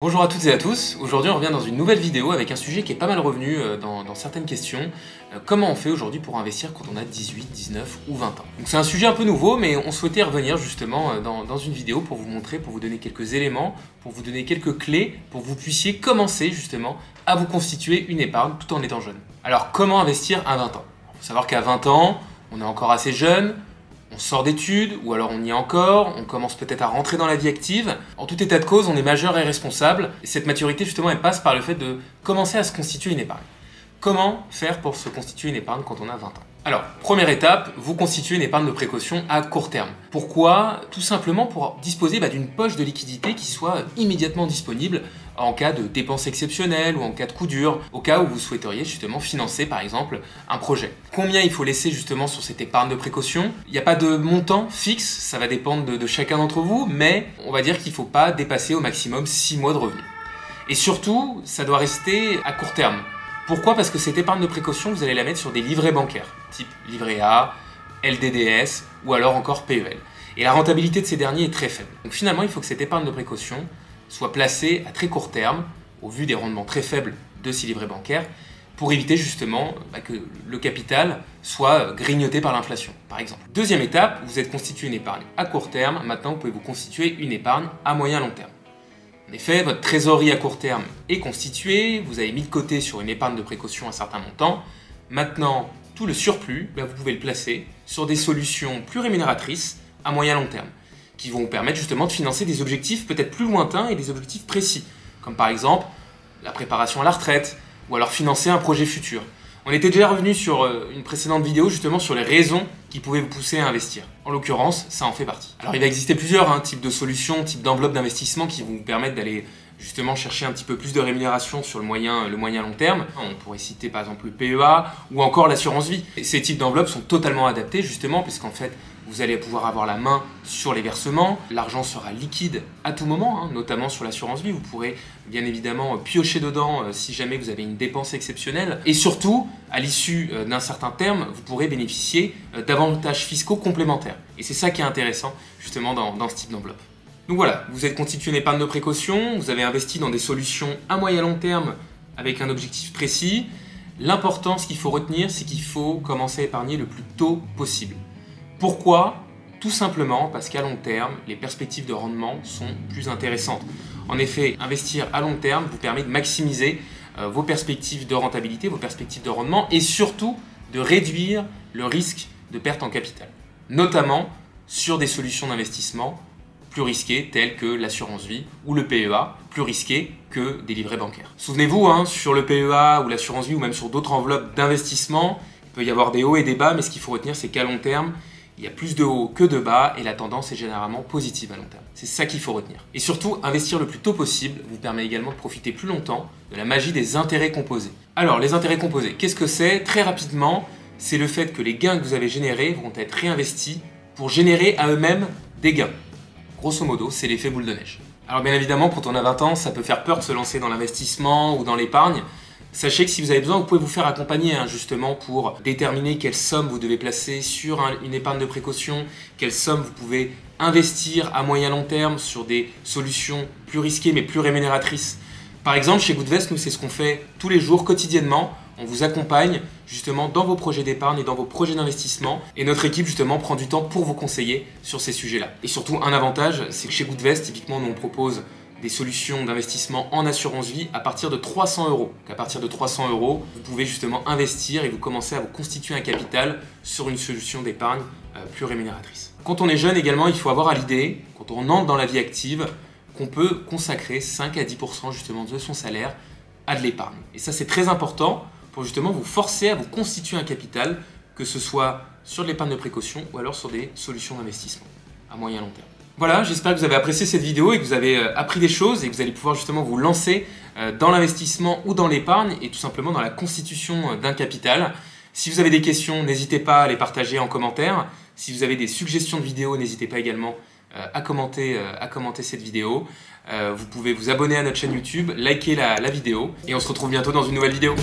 Bonjour à toutes et à tous, aujourd'hui on revient dans une nouvelle vidéo avec un sujet qui est pas mal revenu dans certaines questions. Comment on fait aujourd'hui pour investir quand on a 18, 19 ou 20 ans? Donc c'est un sujet un peu nouveau mais on souhaitait revenir justement dans une vidéo pour vous montrer, pour vous donner quelques éléments, pour vous donner quelques clés, pour que vous puissiez commencer justement à vous constituer une épargne tout en étant jeune. Alors comment investir à 20 ans? Il faut savoir qu'à 20 ans, on est encore assez jeune, on sort d'études, ou alors on y est encore, on commence peut-être à rentrer dans la vie active. En tout état de cause, on est majeur et responsable. Et cette maturité, justement, elle passe par le fait de commencer à se constituer une épargne. Comment faire pour se constituer une épargne quand on a 20 ans? Alors, première étape, vous constituez une épargne de précaution à court terme. Pourquoi? Tout simplement pour disposer d'une poche de liquidité qui soit immédiatement disponible en cas de dépenses exceptionnelles ou en cas de coup dur, au cas où vous souhaiteriez justement financer par exemple un projet. Combien il faut laisser justement sur cette épargne de précaution? Il n'y a pas de montant fixe, ça va dépendre de chacun d'entre vous, mais on va dire qu'il ne faut pas dépasser au maximum 6 mois de revenus. Et surtout, ça doit rester à court terme. Pourquoi? Parce que cette épargne de précaution, vous allez la mettre sur des livrets bancaires, type livret A, LDDS ou alors encore PEL. Et la rentabilité de ces derniers est très faible. Donc finalement, il faut que cette épargne de précaution soit placée à très court terme, au vu des rendements très faibles de ces livrets bancaires, pour éviter justement que le capital soit grignoté par l'inflation, par exemple. Deuxième étape, vous êtes constitué une épargne à court terme, maintenant vous pouvez vous constituer une épargne à moyen long terme. En effet, votre trésorerie à court terme est constituée, vous avez mis de côté sur une épargne de précaution un certain montant. Maintenant, tout le surplus, vous pouvez le placer sur des solutions plus rémunératrices à moyen long terme, qui vont vous permettre justement de financer des objectifs peut-être plus lointains et des objectifs précis, comme par exemple la préparation à la retraite, ou alors financer un projet futur. On était déjà revenu sur une précédente vidéo justement sur les raisons qui pouvaient vous pousser à investir. En l'occurrence, ça en fait partie. Alors il va exister plusieurs types de solutions, types d'enveloppes d'investissement qui vont vous permettre d'aller justement chercher un petit peu plus de rémunération sur le moyen long terme. On pourrait citer par exemple le PEA ou encore l'assurance vie. Ces types d'enveloppes sont totalement adaptés justement puisqu'en fait vous allez pouvoir avoir la main sur les versements, l'argent sera liquide à tout moment, notamment sur l'assurance vie. Vous pourrez bien évidemment piocher dedans si jamais vous avez une dépense exceptionnelle. Et surtout, à l'issue d'un certain terme, vous pourrez bénéficier d'avantages fiscaux complémentaires. Et c'est ça qui est intéressant justement dans ce type d'enveloppe. Donc voilà, vous êtes constitué une épargne de précaution, vous avez investi dans des solutions à moyen long terme avec un objectif précis. L'important, ce qu'il faut retenir, c'est qu'il faut commencer à épargner le plus tôt possible. Pourquoi? Tout simplement parce qu'à long terme, les perspectives de rendement sont plus intéressantes. En effet, investir à long terme vous permet de maximiser vos perspectives de rentabilité, vos perspectives de rendement et surtout de réduire le risque de perte en capital. Notamment sur des solutions d'investissement plus risquées telles que l'assurance vie ou le PEA, plus risquées que des livrets bancaires. Souvenez-vous, sur le PEA ou l'assurance vie ou même sur d'autres enveloppes d'investissement, il peut y avoir des hauts et des bas, mais ce qu'il faut retenir, c'est qu'à long terme, il y a plus de hauts que de bas et la tendance est généralement positive à long terme. C'est ça qu'il faut retenir. Et surtout, investir le plus tôt possible vous permet également de profiter plus longtemps de la magie des intérêts composés. Alors, les intérêts composés, qu'est-ce que c'est? Très rapidement, c'est le fait que les gains que vous avez générés vont être réinvestis pour générer à eux-mêmes des gains. Grosso modo, c'est l'effet boule de neige. Alors bien évidemment, quand on a 20 ans, ça peut faire peur de se lancer dans l'investissement ou dans l'épargne. Sachez que si vous avez besoin, vous pouvez vous faire accompagner justement pour déterminer quelle somme vous devez placer sur une épargne de précaution, quelle somme vous pouvez investir à moyen long terme sur des solutions plus risquées mais plus rémunératrices. Par exemple, chez Goodvest, nous c'est ce qu'on fait tous les jours, quotidiennement. On vous accompagne justement dans vos projets d'épargne et dans vos projets d'investissement. Et notre équipe justement prend du temps pour vous conseiller sur ces sujets-là. Et surtout, un avantage, c'est que chez Goodvest, typiquement, nous on propose des solutions d'investissement en assurance vie à partir de 300 €. À partir de 300 €, vous pouvez justement investir et vous commencez à vous constituer un capital sur une solution d'épargne plus rémunératrice. Quand on est jeune également, il faut avoir à l'idée, quand on entre dans la vie active, qu'on peut consacrer 5 à 10% justement de son salaire à de l'épargne. Et ça, c'est très important pour justement vous forcer à vous constituer un capital, que ce soit sur de l'épargne de précaution ou alors sur des solutions d'investissement à moyen long terme. Voilà, j'espère que vous avez apprécié cette vidéo et que vous avez appris des choses et que vous allez pouvoir justement vous lancer dans l'investissement ou dans l'épargne et tout simplement dans la constitution d'un capital. Si vous avez des questions, n'hésitez pas à les partager en commentaire. Si vous avez des suggestions de vidéos, n'hésitez pas également à commenter cette vidéo. Vous pouvez vous abonner à notre chaîne YouTube, liker la vidéo et on se retrouve bientôt dans une nouvelle vidéo.